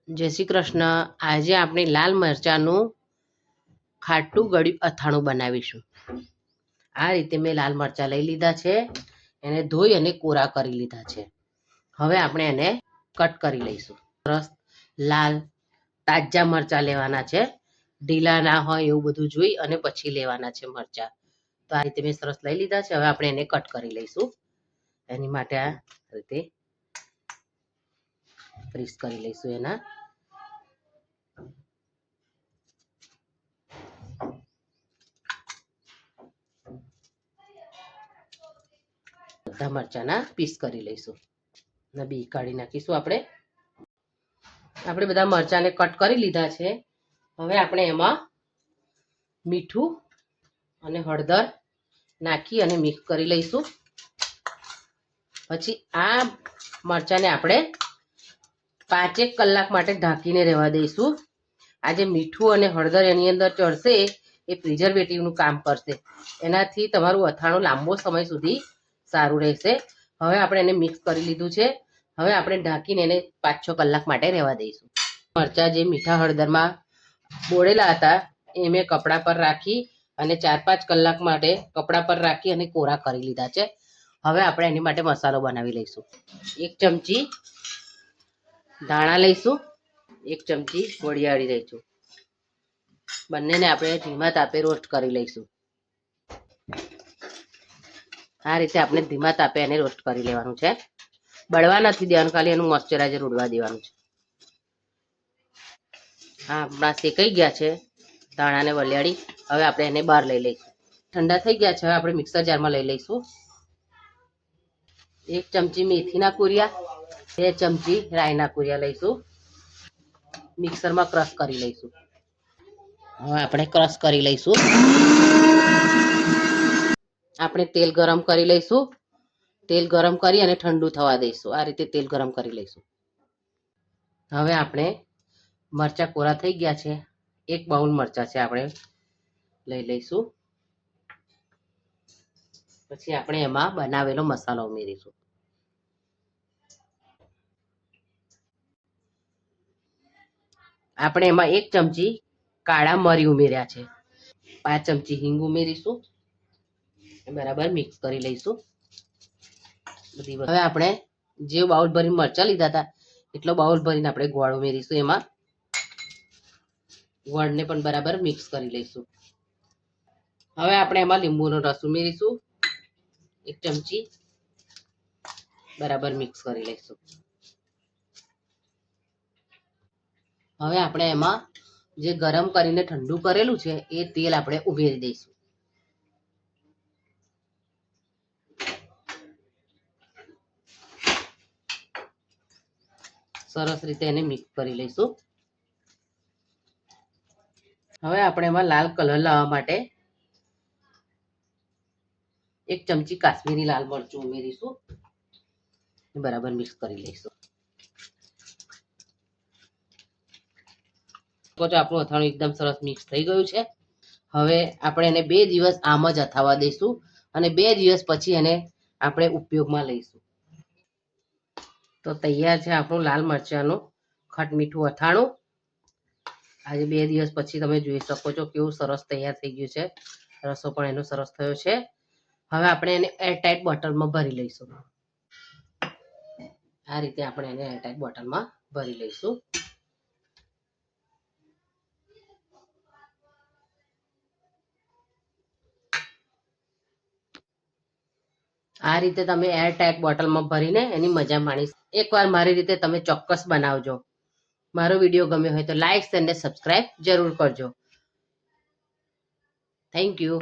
જય શ્રી કૃષ્ણ. આજે આપણે લાલ મરચાંનું ખાટું ગળ્યું અથાણું બનાવીશું. આ રીતે મેં લાલ મરચાં લઈ લીધા છે, એને ધોઈ અને કોરા કરી લીધા છે. હવે આપણે એને કટ કરી લઈશું. સરસ લાલ તાજા મરચાં લેવાના છે, ઢીલા ના હોય એવું બધું જોઈ અને પછી લેવાના છે મરચાં. તો આ રીતે મેં સરસ લઈ લીધા છે. હવે આપણે એને કટ કરી લઈશું. એની માટે આ રીતે ક્રીસ કરી લઈશું. એના બધા મરચાંના પીસ કરી લઈશું અને બી કાઢી નાખીશું. આપણે બધા મરચાંને કટ કરી લીધા છે. હવે આપણે એમાં મીઠું અને હળદર નાખી અને મિક્સ કરી લઈશું. પછી આ મરચાંને આપણે 5 કલાક માટે ઢાંકીને રહેવા દઈશું. આ જે મીઠું અને હળદર એની અંદર ચડશે એ પ્રિઝર્વેટિવનું કામ કરશે. એનાથી તમારું અથાણું લાંબો સમય સુધી સારું રહેશે. હવે આપણે એને મિક્સ કરી લીધું છે. હવે આપણે ઢાંકીને એને 5-6 કલાક માટે રહેવા દઈશું. મરચાં જે મીઠા હળદરમાં બોળેલા હતા એ મેં કપડા પર રાખી અને 4-5 કલાક માટે કપડા પર રાખી અને કોરા કરી લીધા છે. હવે આપણે એની માટે મસાલો બનાવી લઈશું. 1 ચમચી ધાણા લઈશું, 1 ચમચી વરિયાળી લઈશું. બંનેને આપણે ધીમા તાપે રોસ્ટ કરી લઈશું. આ રીતે આપણે ધીમા તાપે એને રોસ્ટ કરી લેવાનું છે. બળવા નથી દેવાનું, ખાલી એનું મોઇશ્ચરાઇઝર ઉડવા દેવાનું છે. હા, આપણા શેકાઈ ગયા છે ધાણા અને વરિયાળી. હવે આપણે એને બહાર લઈ લઈશું. ઠંડા થઈ ગયા છે. હવે આપણે મિક્સર જારમાં લઈ લઈશું. 1 ચમચી મેથીના કુરિયા, 2 ચમચી રાઈના કુરિયા લઈશું. મિક્સરમાં ક્રશ કરી લઈશું. હવે આપણે ક્રશ કરી લઈશું. આપણે તેલ ગરમ કરી લઈશું. તેલ ગરમ કરી અને ઠંડુ થવા દઈશું. આ રીતે તેલ ગરમ કરી લઈશું. હવે આપણે મરચાં કોરા થઈ ગયા છે. 1 બાઉલ મરચાં છે, આપણે લઈ લઈશું. પછી આપણે એમાં બનાવેલો મસાલો ઉમેરીશું. આપણે એમાં 1 ચમચી કાળા મરી ઉમેર્યા છે. 5 ચમચી હિંગ ઉમેરીશું. બરાબર મિક્સ કરી લઈશું. હવે આપણે જે બાઉલ ભરીને મરચાં લીધા હતા એટલો બાઉલ ભરીને આપણે ગોળ ઉમેરીશું. એમાં ગોળને પણ બરાબર મિક્સ કરી લઈશું. હવે આપણે એમાં લીંબુનો રસ ઉમેરીશું, 1 ચમચી. બરાબર મિક્સ કરી લઈશું. હવે આપણે એમાં જે ગરમ કરીને ઠંડુ કરેલું છે એ તેલ આપણે ઉમેરી દઈશું. સરસ રીતે એને મિક્સ કરી લઈશું. હવે આપણે એમાં લાલ કલર લાવવા માટે 1 ચમચી કાશ્મીરી લાલ મરચું ઉમેરીશું. બરાબર મિક્સ કરી લઈશું. આપણું અથાણું એકદમ સરસ મિક્સ થઈ ગયું છે. હવે આપણે એને 2 દિવસ આમ જ અથાવા દઈશું અને 2 દિવસ પછી એને આપણે ઉપયોગમાં લઈશું. તો તૈયાર છે આપણું લાલ મરચાંનું ખટમીઠું અથાણું. આજે 2 દિવસ પછી તમે જોઈ શકો છો કેવું સરસ તૈયાર થઈ ગયું છે. રસો પણ એનો સરસ થયો છે. હવે આપણે એને એરટાઈટ બોટલમાં ભરી લઈશું. આ રીતે આપણે એને એરટાઈટ બોટલમાં ભરી લઈશું. આ રીતે તમે એરટાઈટ બોટલમાં ભરીને એની મજા માણી. એકવાર મારી રીતે તમે ચોક્કસ બનાવજો. મારો વિડીયો ગમ્યો હોય તો લાઈક અને સબસ્ક્રાઈબ જરૂર કરજો. Thank you.